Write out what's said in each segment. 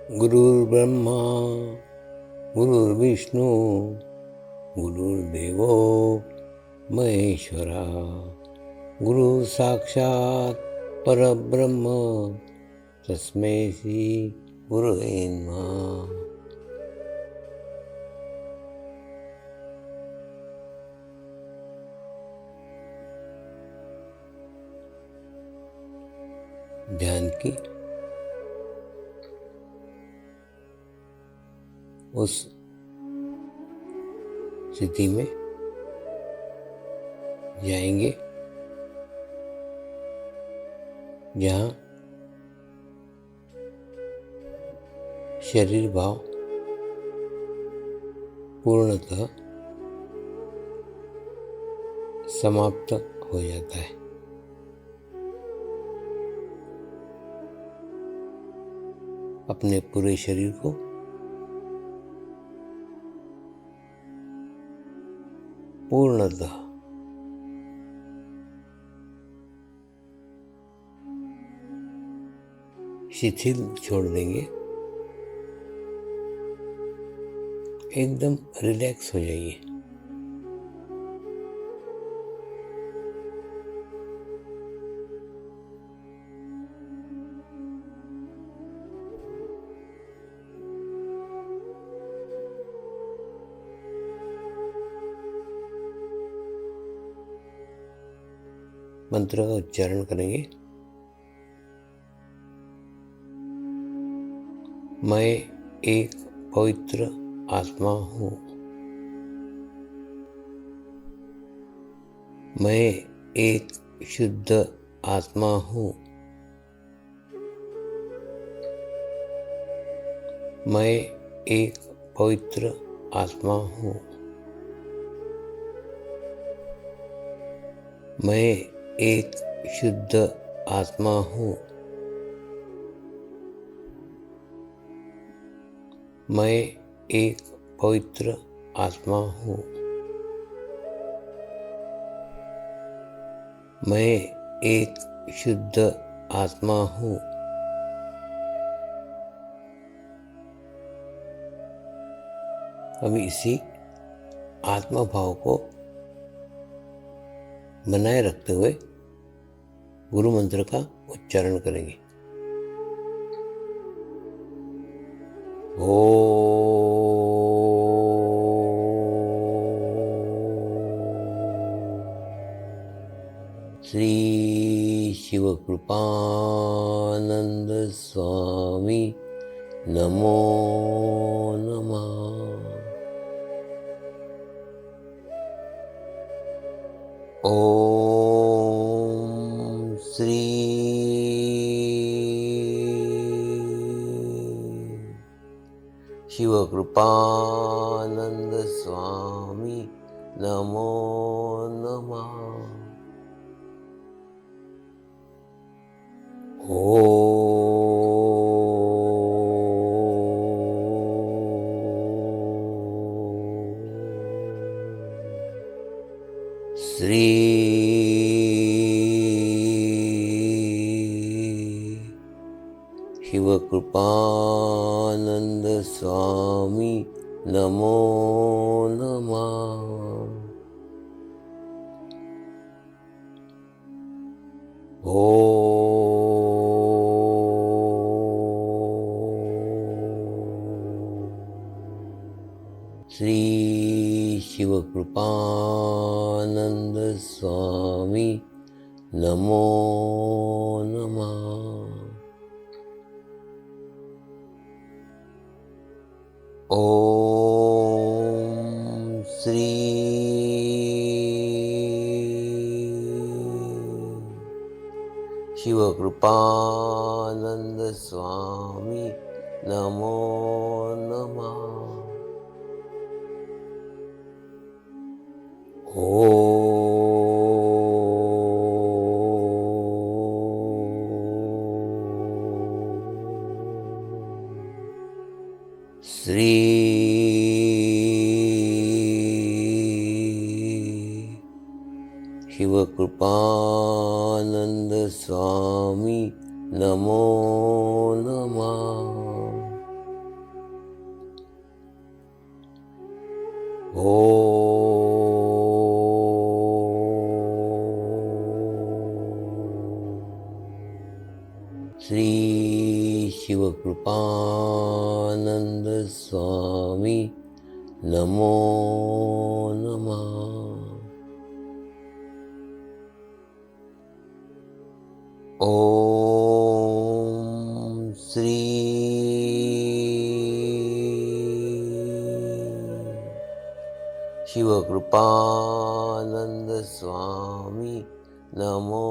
गुरुर्ब्रह्मा गुरुर्विष्णू गुरुर्देवो महेश्वरा गुरु साक्षात परब्रह्म तस्मै श्री गुरुवे नमः। ध्यान की उस स्थिति में जाएंगे जहाँ शरीर भाव पूर्णतः समाप्त हो जाता है। अपने पूरे शरीर को पूर्णतः शिथिल छोड़ देंगे, एकदम रिलैक्स हो जाइए। मंत्र का उच्चारण करेंगे। मैं एक पवित्र आत्मा हूँ। मैं एक शुद्ध आत्मा हूँ। मैं एक पवित्र आत्मा हूँ। मैं एक शुद्ध आत्मा हूँ। मैं एक पवित्र आत्मा हूँ। मैं एक शुद्ध आत्मा हूँ। अभी इसी आत्मा भाव को बनाए रखते हुए गुरु मंत्र का उच्चारण करेंगे। श्री शिव कृपानंद स्वामी नमो नमः। ओम श्री शिव कृपानंद स्वामी नमो नमः। श्री शिव कृपानंद स्वामी नमो नमः। श्री शिव कृपानंद स्वामी नमो नमः। ओम श्री शिव कृपानंद स्वामी नमो नमः। श्री शिव कृपानंद स्वामी नमो नमः। श्री शिवकृपानंद स्वामी नमो नमः। ओम श्री शिवकृपानंद स्वामी नमो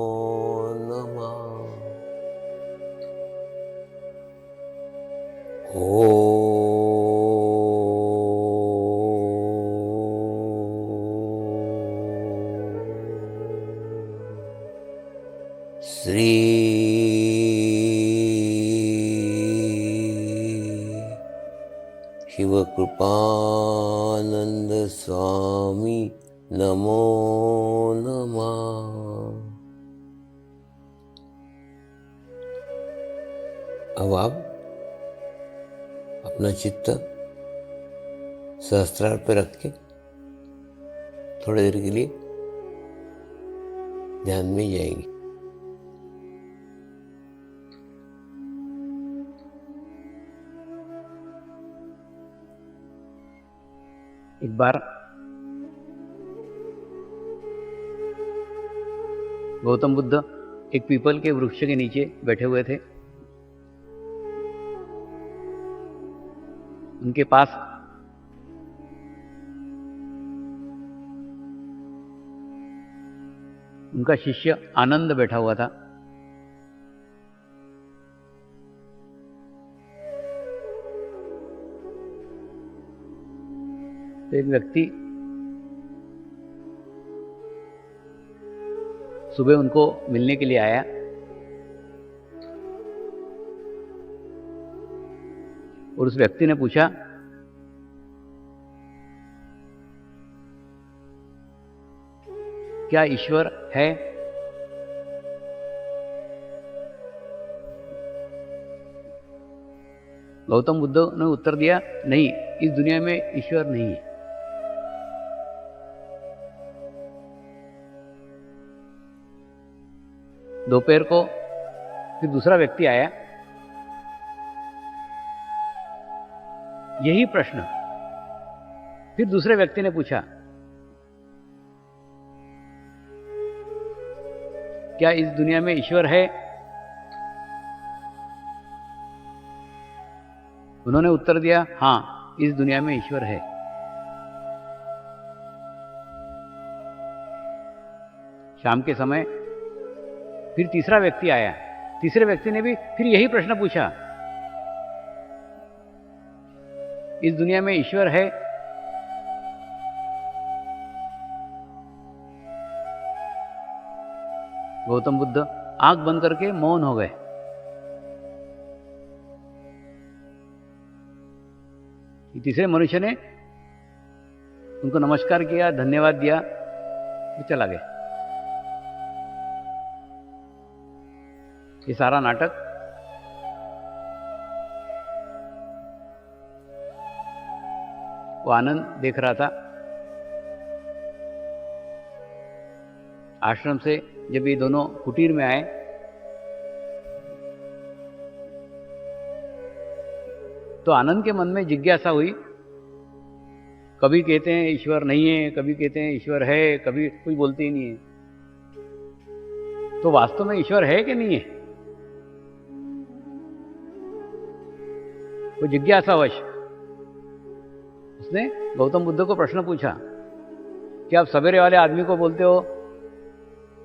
नमः। श्री शिवकृपानंद स्वामी नमो नमः। अब आप अपना चित्त सहस्त्रार पे रख के थोड़ी देर के लिए ध्यान में जाएंगे। एक बार गौतम बुद्ध एक पीपल के वृक्ष के नीचे बैठे हुए थे। उनके पास उनका शिष्य आनंद बैठा हुआ था। तो एक व्यक्ति सुबह उनको मिलने के लिए आया और उस व्यक्ति ने पूछा, क्या ईश्वर है? गौतम बुद्ध ने उत्तर दिया, नहीं, इस दुनिया में ईश्वर नहीं है। दोपहर को फिर दूसरा व्यक्ति आया, यही प्रश्न फिर दूसरे व्यक्ति ने पूछा, क्या इस दुनिया में ईश्वर है? उन्होंने उत्तर दिया, हां, इस दुनिया में ईश्वर है। शाम के समय फिर तीसरा व्यक्ति आया। तीसरे व्यक्ति ने भी फिर यही प्रश्न पूछा, इस दुनिया में ईश्वर है? गौतम बुद्ध आंख बंद करके मौन हो गए। तीसरे मनुष्य ने उनको नमस्कार किया, धन्यवाद दिया, वो चला गया। ये सारा नाटक वो आनंद देख रहा था। आश्रम से जब ये दोनों कुटीर में आए तो आनंद के मन में जिज्ञासा हुई। कभी कहते हैं ईश्वर नहीं है, कभी कहते हैं ईश्वर है, कभी कोई बोलते ही नहीं है। तो वास्तव में ईश्वर है कि नहीं है? वो जिज्ञासावश उसने गौतम बुद्ध को प्रश्न पूछा कि आप सवेरे वाले आदमी को बोलते हो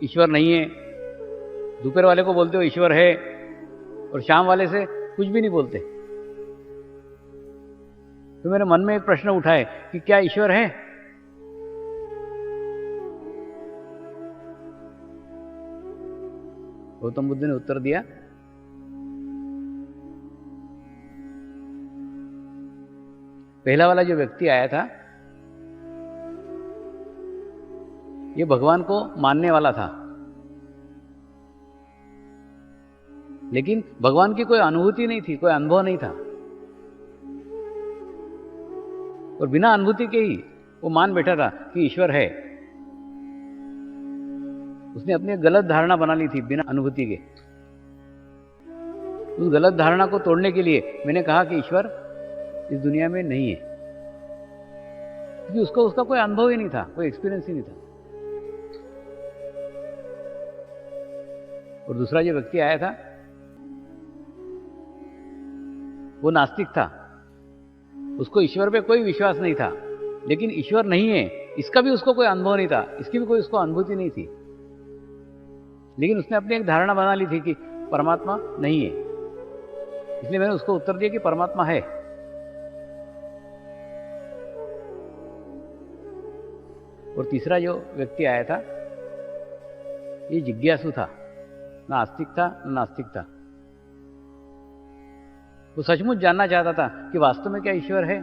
ईश्वर नहीं है, दोपहर वाले को बोलते हो ईश्वर है, और शाम वाले से कुछ भी नहीं बोलते। तो मेरे मन में एक प्रश्न उठा है कि क्या ईश्वर है? गौतम बुद्ध ने उत्तर दिया, पहला वाला जो व्यक्ति आया था ये भगवान को मानने वाला था, लेकिन भगवान की कोई अनुभूति नहीं थी, कोई अनुभव नहीं था। और बिना अनुभूति के ही वो मान बैठा था कि ईश्वर है। उसने अपनी एक गलत धारणा बना ली थी बिना अनुभूति के। उस गलत धारणा को तोड़ने के लिए मैंने कहा कि ईश्वर इस दुनिया में नहीं है, क्योंकि उसको उसका कोई अनुभव ही नहीं था, कोई एक्सपीरियंस ही नहीं था। और दूसरा जो व्यक्ति आया था वो नास्तिक था, उसको ईश्वर पे कोई विश्वास नहीं था, लेकिन ईश्वर नहीं है इसका भी उसको कोई अनुभव नहीं था, इसकी भी कोई उसको अनुभूति नहीं थी, लेकिन उसने अपनी एक धारणा बना ली थी कि परमात्मा नहीं है। इसलिए मैंने उसको उत्तर दिया कि परमात्मा है। और तीसरा जो व्यक्ति आया था ये जिज्ञासु था, ना आस्तिक था ना नास्तिक था। वो सचमुच जानना चाहता था कि वास्तव में क्या ईश्वर है।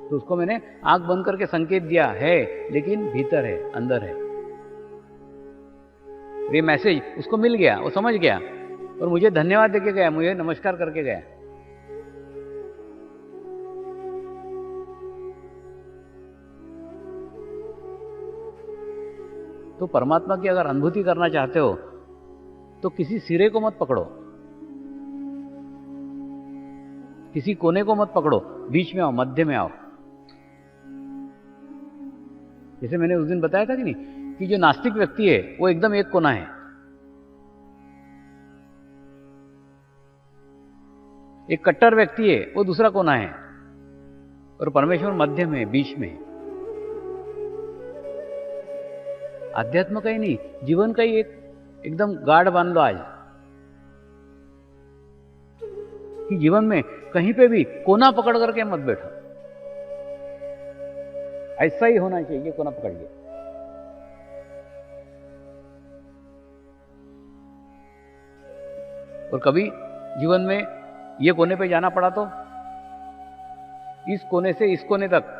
तो उसको मैंने आंख बंद करके संकेत दिया है, लेकिन भीतर है, अंदर है। ये मैसेज उसको मिल गया, वो समझ गया और मुझे धन्यवाद देके गया, मुझे नमस्कार करके गया। तो परमात्मा की अगर अनुभूति करना चाहते हो तो किसी सिरे को मत पकड़ो, किसी कोने को मत पकड़ो, बीच में आओ, मध्य में आओ। जैसे मैंने उस दिन बताया था कि नहीं, कि जो नास्तिक व्यक्ति है वो एकदम एक कोना है, एक कट्टर व्यक्ति है वो दूसरा कोना है, और परमेश्वर मध्य में, बीच में। आध्यात्म का ही नहीं, जीवन का ही एक एकदम गाढ़ बांध लो आज, कि जीवन में कहीं पे भी कोना पकड़ करके मत बैठो। ऐसा ही होना चाहिए, कोना पकड़ लिया। और कभी जीवन में ये कोने पे जाना पड़ा तो इस कोने से इस कोने तक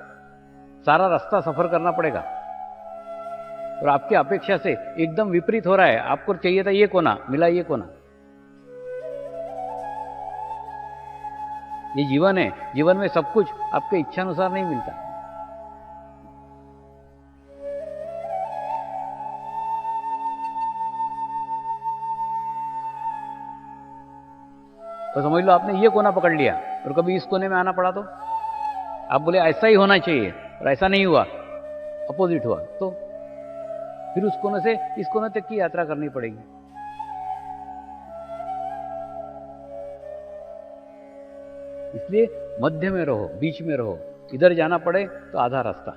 सारा रास्ता सफर करना पड़ेगा, और आपकी अपेक्षा से एकदम विपरीत हो रहा है। आपको चाहिए था ये कोना, मिला ये कोना। ये जीवन है, जीवन में सब कुछ आपके इच्छानुसार नहीं मिलता। तो समझ लो आपने ये कोना पकड़ लिया और कभी इस कोने में आना पड़ा तो आप बोले ऐसा ही होना चाहिए, और ऐसा नहीं हुआ, अपोजिट हुआ, तो फिर उस कोने से इस कोने तक की यात्रा करनी पड़ेगी। इसलिए मध्य में रहो, बीच में रहो। इधर जाना पड़े तो आधा रास्ता,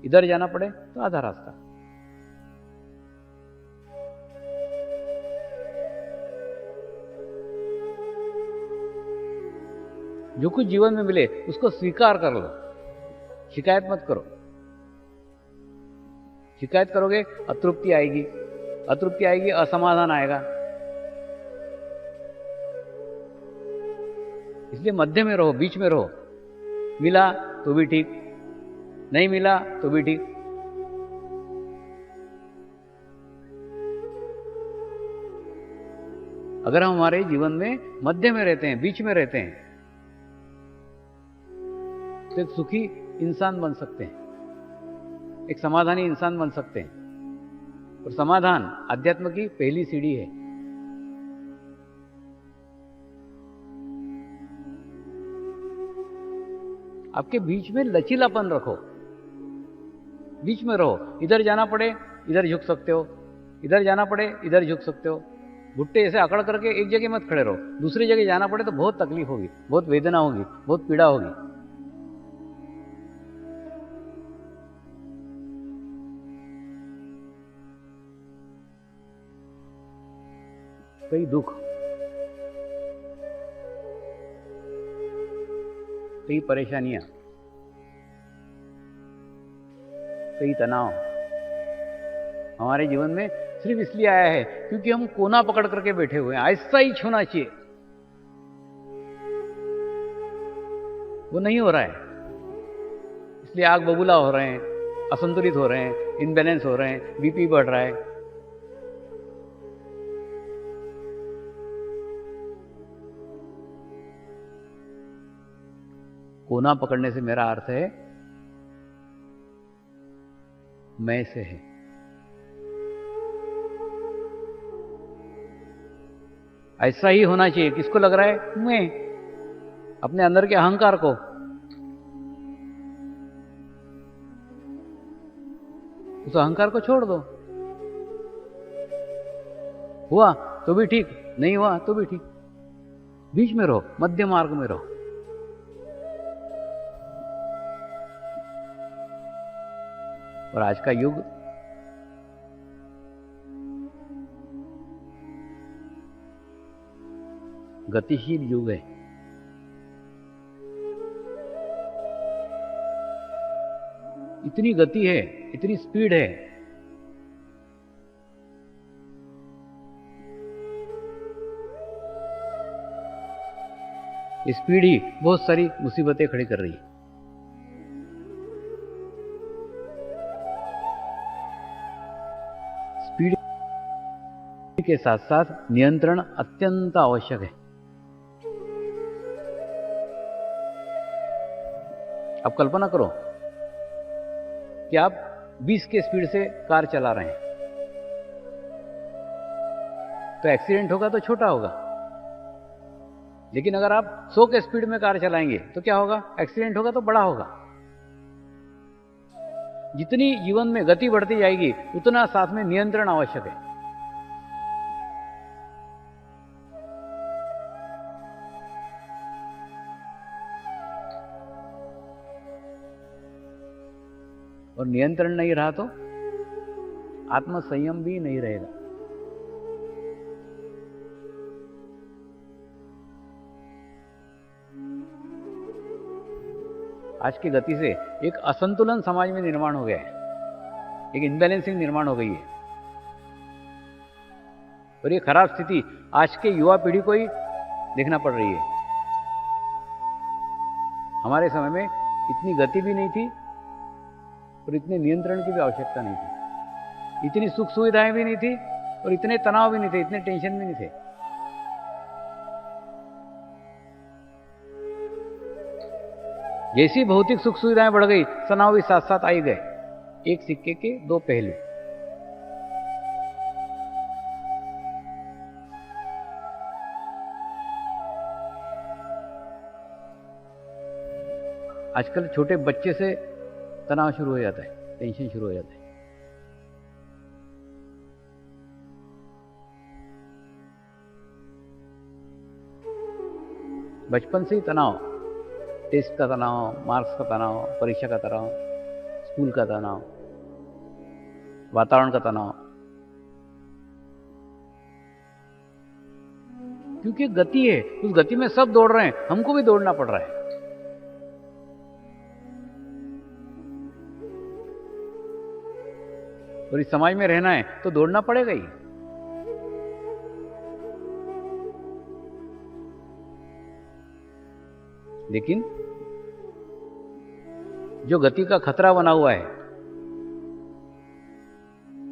इधर जाना पड़े तो आधा रास्ता। जो कुछ जीवन में मिले उसको स्वीकार कर लो, शिकायत मत करो। शिकायत करोगे अतृप्ति आएगी, अतृप्ति आएगी, असमाधान आएगा। इसलिए मध्य में रहो, बीच में रहो। मिला तो भी ठीक, नहीं मिला तो भी ठीक। अगर हम हमारे जीवन में मध्य में रहते हैं, बीच में रहते हैं, तो एक सुखी इंसान बन सकते हैं, एक समाधानी इंसान बन सकते हैं। और समाधान अध्यात्म की पहली सीढ़ी है। आपके बीच में लचीलापन रखो, बीच में रहो। इधर जाना पड़े इधर झुक सकते हो, इधर जाना पड़े इधर झुक सकते हो। घुट्टे ऐसे अकड़ करके एक जगह मत खड़े रहो। दूसरी जगह जाना पड़े तो बहुत तकलीफ होगी, बहुत वेदना होगी, बहुत पीड़ा होगी। कई दुख, कई परेशानियां, कई तनाव हमारे जीवन में सिर्फ इसलिए आया है क्योंकि हम कोना पकड़ करके बैठे हुए हैं। ऐसा ही होना चाहिए, वो नहीं हो रहा है। इसलिए आग बबूला हो रहे हैं, असंतुलित हो रहे हैं, इनबैलेंस हो रहे हैं, बीपी बढ़ रहा है। कोना पकड़ने से मेरा अर्थ है मैं से है। ऐसा ही होना चाहिए। किसको लग रहा है? मैं, अपने अंदर के अहंकार को। उस अहंकार को छोड़ दो। हुआ तो भी ठीक, नहीं हुआ तो भी ठीक, बीच में रहो, मध्य मार्ग में रहो। और आज का युग गतिशील युग है। इतनी गति है, इतनी स्पीड है। स्पीड ही बहुत सारी मुसीबतें खड़ी कर रही है। स्पीड के साथ साथ नियंत्रण अत्यंत आवश्यक है। आप कल्पना करो कि आप 20 के स्पीड से कार चला रहे हैं, तो एक्सीडेंट होगा तो छोटा होगा। लेकिन अगर आप 100 के स्पीड में कार चलाएंगे तो क्या होगा? एक्सीडेंट होगा तो बड़ा होगा। जितनी जीवन में गति बढ़ती जाएगी उतना साथ में नियंत्रण आवश्यक है। और नियंत्रण नहीं रहा तो आत्मसंयम भी नहीं रहेगा। आज की गति से एक असंतुलन समाज में निर्माण हो गया है, एक इनबैलेंसिंग निर्माण हो गई है। और ये खराब स्थिति आज के युवा पीढ़ी को ही देखना पड़ रही है। हमारे समय में इतनी गति भी नहीं थी और इतने नियंत्रण की भी आवश्यकता नहीं थी, इतनी सुख सुविधाएं भी नहीं थी और इतने तनाव भी नहीं थे, इतने टेंशन भी नहीं थे। जैसी भौतिक सुख सुविधाएं बढ़ गई, तनाव भी साथ साथ आई गए। एक सिक्के के दो पहलू। आजकल छोटे बच्चे से तनाव शुरू हो जाता है, टेंशन शुरू हो जाता है। बचपन से ही तनाव, टेस्ट का तनाव, मार्क्स का तनाव, परीक्षा का तनाव, स्कूल का तनाव, वातावरण का तनाव। क्योंकि गति है, उस गति में सब दौड़ रहे हैं, हमको भी दौड़ना पड़ रहा है। और इस समाज में रहना है तो दौड़ना पड़ेगा ही। लेकिन जो गति का खतरा बना हुआ है,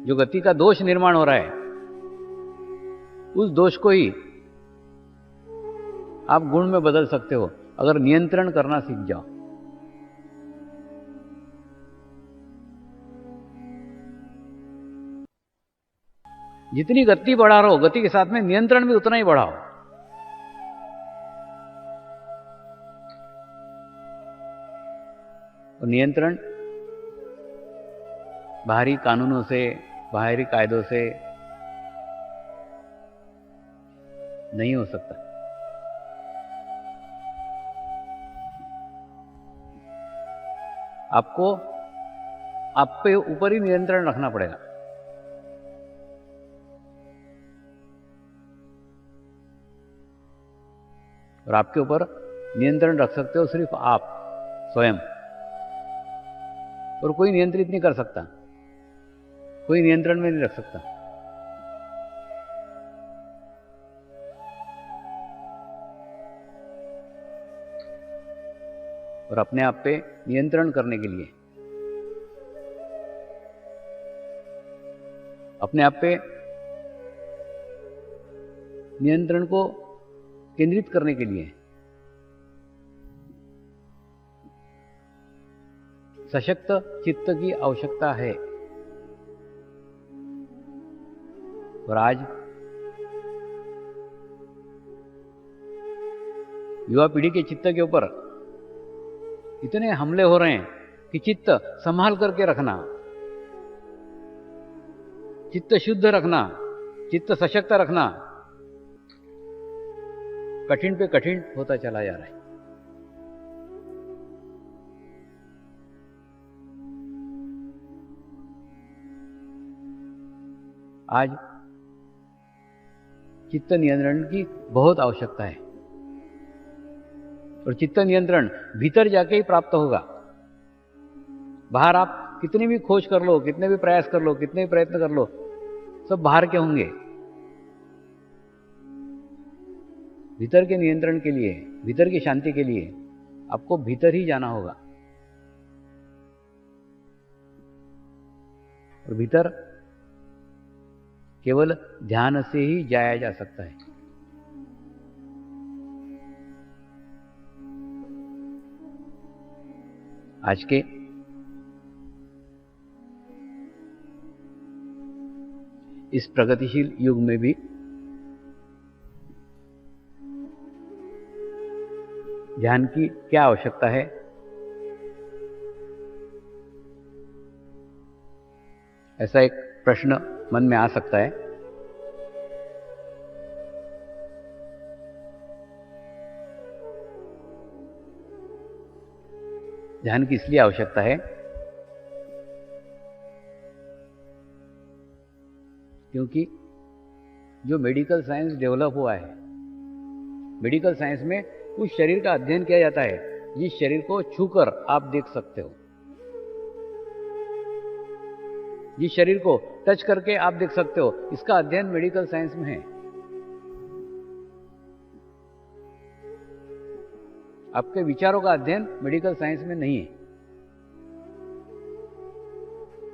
जो गति का दोष निर्माण हो रहा है, उस दोष को ही आप गुण में बदल सकते हो अगर नियंत्रण करना सीख जाओ। जितनी गति बढ़ा रहो, गति के साथ में नियंत्रण भी उतना ही बढ़ाओ। और नियंत्रण बाहरी कानूनों से, बाहरी कायदों से नहीं हो सकता। आपको आप पे ऊपर ही नियंत्रण रखना पड़ेगा। और आपके ऊपर नियंत्रण रख सकते हो सिर्फ आप स्वयं, और कोई नियंत्रित नहीं कर सकता, कोई नियंत्रण में नहीं रख सकता। और अपने आप पे नियंत्रण करने के लिए, अपने आप पे नियंत्रण को केंद्रित करने के लिए सशक्त चित्त की आवश्यकता है। और आज युवा पीढ़ी के चित्त के ऊपर इतने हमले हो रहे हैं कि चित्त संभाल करके रखना, चित्त शुद्ध रखना, चित्त सशक्त रखना कठिन पे कठिन होता चला जा रहा है। आज चित्त नियंत्रण की बहुत आवश्यकता है और चित्त नियंत्रण भीतर जाके ही प्राप्त होगा। बाहर आप कितनी भी खोज कर लो, कितने भी प्रयास कर लो, कितने भी प्रयत्न कर लो, सब बाहर के होंगे। भीतर के नियंत्रण के लिए, भीतर की शांति के लिए आपको भीतर ही जाना होगा। और भीतर केवल ध्यान से ही जाया जा सकता है। आज के इस प्रगतिशील युग में भी ध्यान की क्या आवश्यकता है, ऐसा एक प्रश्न मन में आ सकता है। ध्यान की इसलिए आवश्यकता है क्योंकि जो मेडिकल साइंस डेवलप हुआ है, मेडिकल साइंस में उस शरीर का अध्ययन किया जाता है जिस शरीर को छूकर आप देख सकते हो, जिस शरीर को टच करके आप देख सकते हो, इसका अध्ययन मेडिकल साइंस में है। आपके विचारों का अध्ययन मेडिकल साइंस में नहीं है।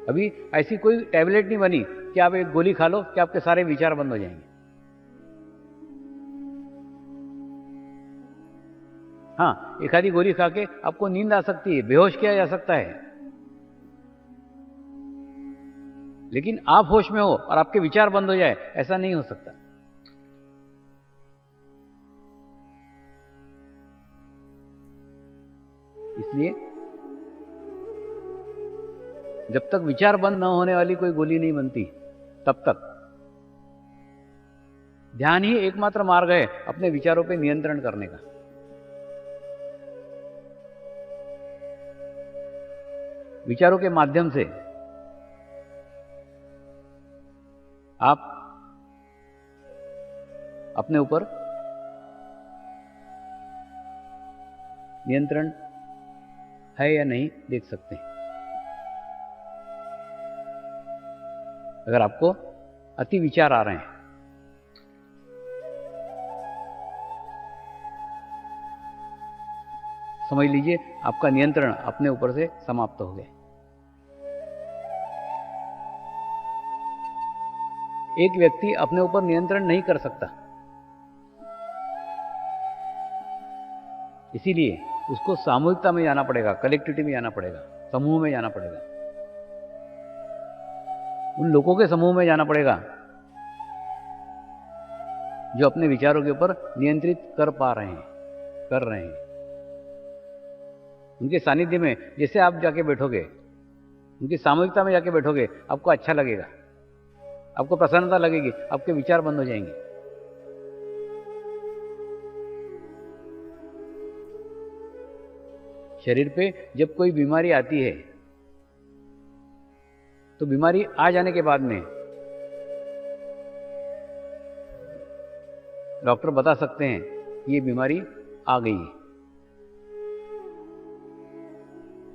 अभी ऐसी कोई टैबलेट नहीं बनी कि आप एक गोली खा लो कि आपके सारे विचार बंद हो जाएंगे। हाँ, एक आधी गोली खा के आपको नींद आ सकती है, बेहोश किया जा सकता है, लेकिन आप होश में हो और आपके विचार बंद हो जाए, ऐसा नहीं हो सकता। इसलिए जब तक विचार बंद न होने वाली कोई गोली नहीं बनती, तब तक ध्यान ही एकमात्र मार्ग है अपने विचारों पे नियंत्रण करने का। विचारों के माध्यम से आप अपने ऊपर नियंत्रण है या नहीं देख सकते हैं। अगर आपको अति विचार आ रहे हैं, समझ लीजिए आपका नियंत्रण अपने ऊपर से समाप्त हो गया। एक व्यक्ति अपने ऊपर नियंत्रण नहीं कर सकता, इसीलिए उसको सामूहिकता में जाना पड़ेगा, कलेक्टिविटी में जाना पड़ेगा, समूह में जाना पड़ेगा, उन लोगों के समूह में जाना पड़ेगा जो अपने विचारों के ऊपर नियंत्रित कर रहे हैं। उनके सानिध्य में जैसे आप जाके बैठोगे, उनकी सामूहिकता में जाके बैठोगे, आपको अच्छा लगेगा, आपको प्रसन्नता लगेगी, आपके विचार बंद हो जाएंगे। शरीर पे जब कोई बीमारी आती है तो बीमारी आ जाने के बाद में डॉक्टर बता सकते हैं कि ये बीमारी आ गई है,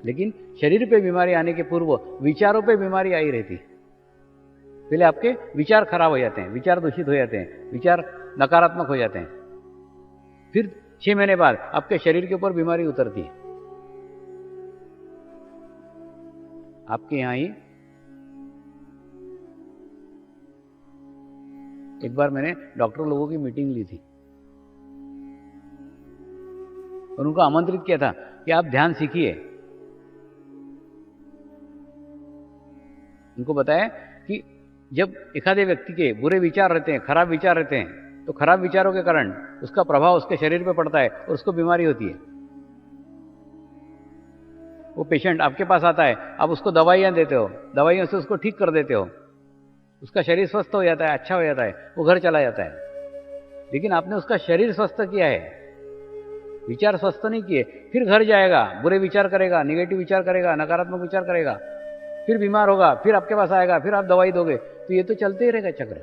लेकिन शरीर पे बीमारी आने के पूर्व विचारों पे बीमारी आई रहती। पहले आपके विचार खराब हो जाते हैं, विचार दूषित हो जाते हैं, विचार नकारात्मक हो जाते हैं, फिर 6 महीने बाद आपके शरीर के ऊपर बीमारी उतरती है। आपके यहां ही एक बार मैंने डॉक्टर लोगों की मीटिंग ली थी और उनको आमंत्रित किया था कि आप ध्यान सीखिए, उनको बताया कि जब एखादे व्यक्ति के बुरे विचार रहते हैं, खराब विचार रहते हैं, तो खराब विचारों के कारण उसका प्रभाव उसके शरीर पे पड़ता है और उसको बीमारी होती है। वो पेशेंट आपके पास आता है, आप उसको दवाइयाँ देते हो, दवाइयों से उसको ठीक कर देते हो, उसका शरीर स्वस्थ हो जाता है, अच्छा हो जाता है, वो घर चला जाता है। लेकिन आपने उसका शरीर स्वस्थ किया है, विचार स्वस्थ नहीं किए, फिर घर जाएगा, बुरे विचार करेगा, निगेटिव विचार करेगा, नकारात्मक विचार करेगा, फिर बीमार होगा, फिर आपके पास आएगा, फिर आप दवाई दोगे, तो ये तो चलते ही रहेगा चक्र।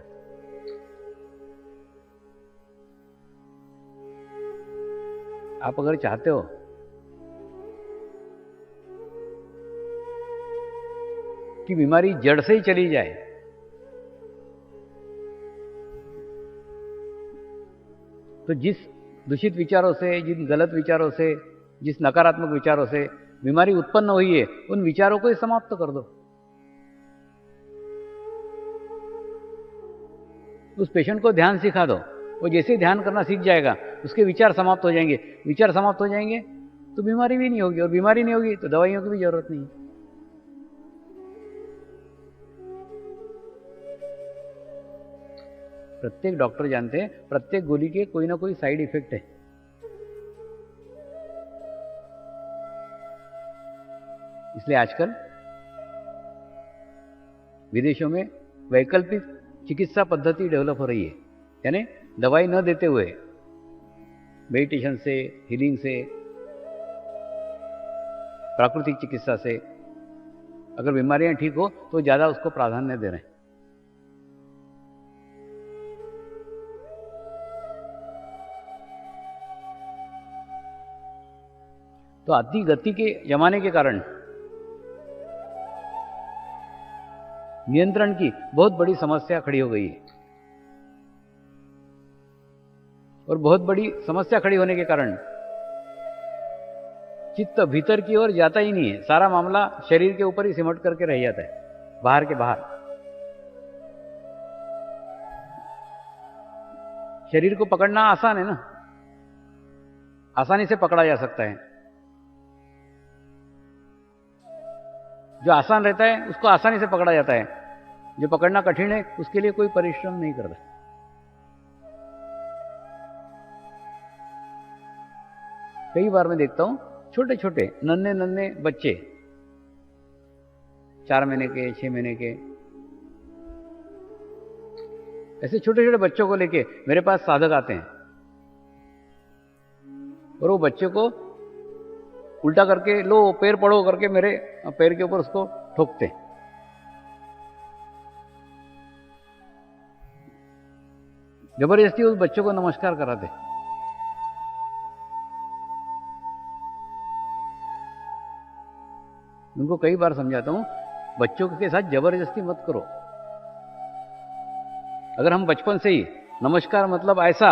आप अगर चाहते हो कि बीमारी जड़ से ही चली जाए, तो जिस दूषित विचारों से, जिन गलत विचारों से, जिस नकारात्मक विचारों से बीमारी उत्पन्न हुई है, उन विचारों को ही समाप्त कर दो। उस पेशेंट को ध्यान सिखा दो, वो जैसे ही ध्यान करना सीख जाएगा, उसके विचार समाप्त हो जाएंगे। विचार समाप्त हो जाएंगे तो बीमारी भी नहीं होगी, और बीमारी नहीं होगी तो दवाइयों की भी जरूरत नहीं है। प्रत्येक डॉक्टर जानते हैं प्रत्येक गोली के कोई ना कोई साइड इफेक्ट है। इसलिए आजकल विदेशों में वैकल्पिक चिकित्सा पद्धति डेवलप हो रही है, यानी दवाई न देते हुए मेडिटेशन से, हीलिंग से, प्राकृतिक चिकित्सा से अगर बीमारियां ठीक हो तो ज़्यादा उसको प्राधान्य दे रहे हैं। तो अति गति के जमाने के कारण नियंत्रण की बहुत बड़ी समस्या खड़ी हो गई है, और बहुत बड़ी समस्या खड़ी होने के कारण चित्त भीतर की ओर जाता ही नहीं है, सारा मामला शरीर के ऊपर ही सिमट करके रह जाता है, बाहर के बाहर। शरीर को पकड़ना आसान है ना, आसानी से पकड़ा जा सकता है। जो आसान रहता है उसको आसानी से पकड़ा जाता है, जो पकड़ना कठिन है उसके लिए कोई परिश्रम नहीं करता। कई बार मैं देखता हूं छोटे छोटे नन्हे नन्हे बच्चे, 4 महीने के, 6 महीने के, ऐसे छोटे छोटे बच्चों को लेके मेरे पास साधक आते हैं, और वो बच्चे को उल्टा करके, लो पैर पड़ो करके मेरे पैर के ऊपर उसको ठोकते। जबरदस्ती उस बच्चों को नमस्कार कराते। उनको कई बार समझाता हूं, बच्चों के साथ जबरदस्ती मत करो। अगर हम बचपन से ही नमस्कार मतलब ऐसा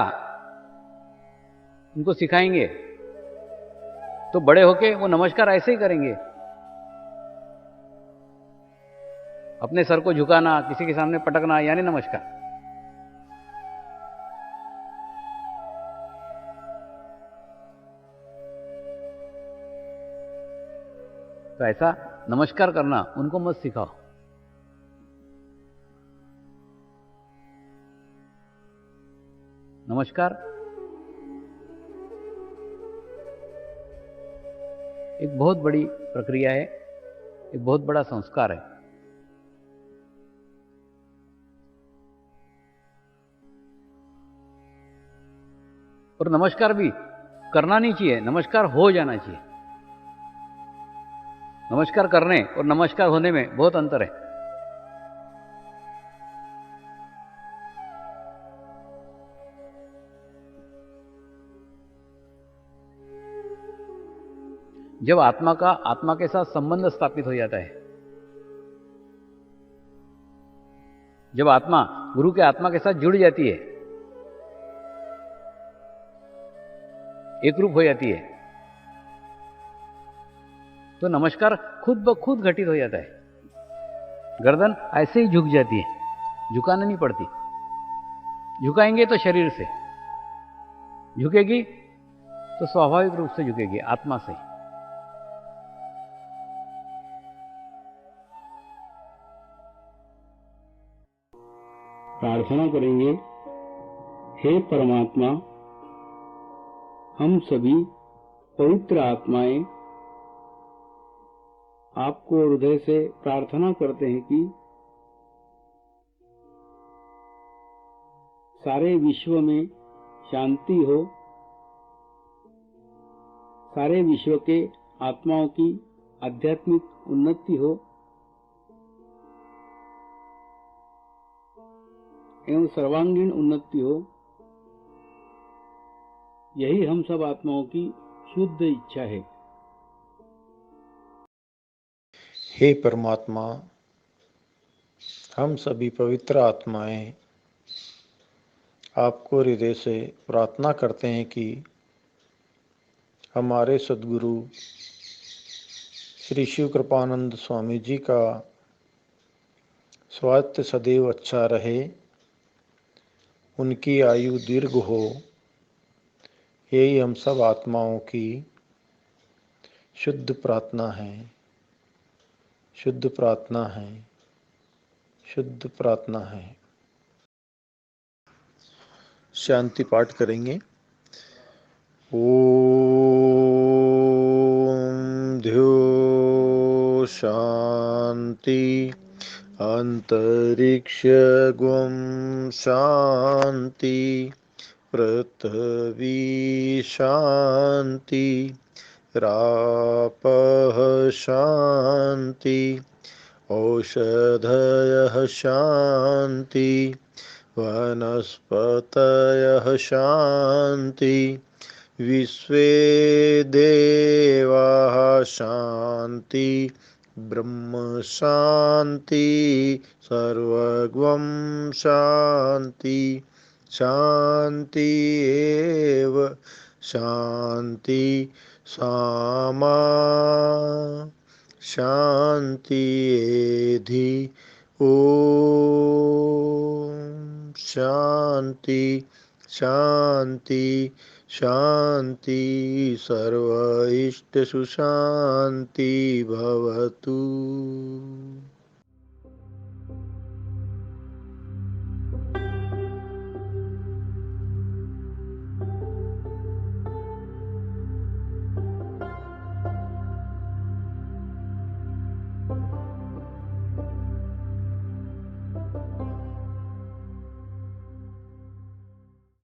उनको सिखाएंगे तो बड़े होके वो नमस्कार ऐसे ही करेंगे। अपने सर को झुकाना, किसी के सामने पटकना, यानी नमस्कार। तो ऐसा नमस्कार करना उनको मत सिखाओ। नमस्कार एक बहुत बड़ी प्रक्रिया है, एक बहुत बड़ा संस्कार है। और नमस्कार भी करना नहीं चाहिए, नमस्कार हो जाना चाहिए। नमस्कार करने और नमस्कार होने में बहुत अंतर है। जब आत्मा का आत्मा के साथ संबंध स्थापित हो जाता है, जब आत्मा गुरु के आत्मा के साथ जुड़ जाती है, एक रूप हो जाती है, तो नमस्कार खुद ब खुद घटित हो जाता है। गर्दन ऐसे ही झुक जाती है, झुकाना नहीं पड़ती। झुकाएंगे तो शरीर से, झुकेगी तो स्वाभाविक रूप से झुकेगी, आत्मा से। प्रार्थना करेंगे। हे परमात्मा, हम सभी पवित्र आत्माएं आपको हृदय से प्रार्थना करते हैं कि सारे विश्व में शांति हो, सारे विश्व के आत्माओं की आध्यात्मिक उन्नति हो एवं सर्वांगीण उन्नति हो। यही हम सब आत्माओं की शुद्ध इच्छा है। हे परमात्मा, हम सभी पवित्र आत्माएं आपको हृदय से प्रार्थना करते हैं कि हमारे सद्गुरु श्री शिव कृपानंद स्वामी जी का स्वास्थ्य सदैव अच्छा रहे, उनकी आयु दीर्घ हो। यही हम सब आत्माओं की शुद्ध प्रार्थना है, शुद्ध प्रार्थना है, शुद्ध प्रार्थना है। शांति पाठ करेंगे। ओम ध्यो शांति अंतरिक्ष गुम शांति पृथ्वी शांति रापः शांति औषधयः शांति वनस्पतयः शांति विश्वे देवाः शांति ब्रह्म शांति सर्वगं शांति शांति एव शांति सामा शांति एधि ओम शांति शांति शांति सर्व इष्ट सुशांति भवतु।